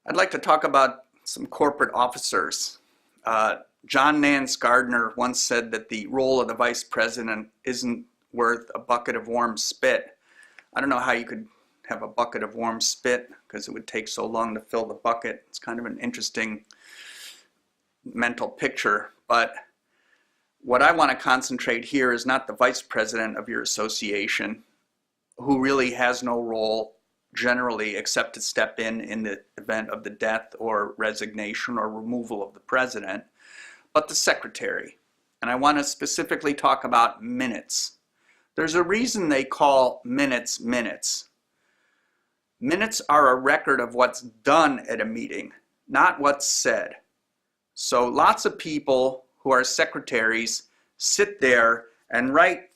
I'd like to talk about some corporate officers. John Nance Gardner once said that the role of the vice president isn't worth a bucket of warm spit. I don't know how you could have a bucket of warm spit because it would take so long to fill the bucket. It's kind of an interesting mental picture, but what I want to concentrate here is not the vice president of your association, who really has no role generally except to step in the event of the death or resignation or removal of the president, but the secretary. And I want to specifically talk about minutes. There's a reason they call minutes minutes. Minutes are a record of what's done at a meeting, not what's said. So lots of people who are secretaries sit there and write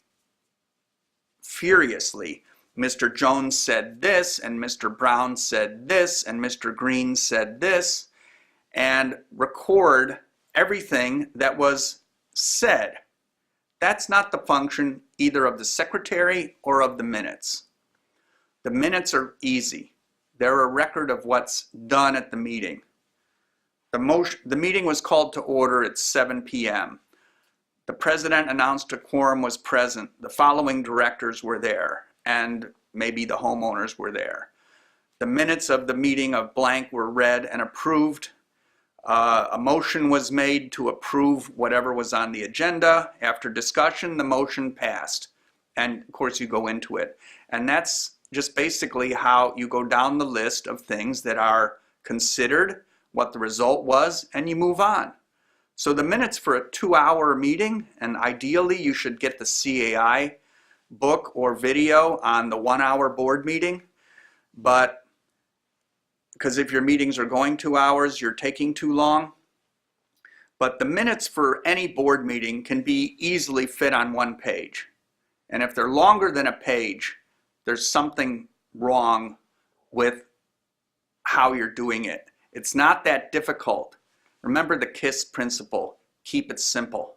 furiously. Mr. Jones said this, and Mr. Brown said this, and Mr. Green said this, and record everything that was said. That's not the function either of the secretary or of the minutes. The minutes are easy. They're a record of what's done at the meeting. The meeting was called to order at 7 p.m. The president announced a quorum was present. The following directors were there, and maybe the homeowners were there. The minutes of the meeting of blank were read and approved. A motion was made to approve whatever was on the agenda. After discussion, the motion passed. And of course you go into it. And that's just basically how you go down the list of things that are considered, what the result was, and you move on. So the minutes for a 2-hour meeting, and ideally you should get the CAI book or video on the 1-hour board meeting, but because if your meetings are going 2 hours, you're taking too long. But the minutes for any board meeting can be easily fit on one page. And if they're longer than a page, there's something wrong with how you're doing it. It's not that difficult. Remember the KISS principle. Keep it simple.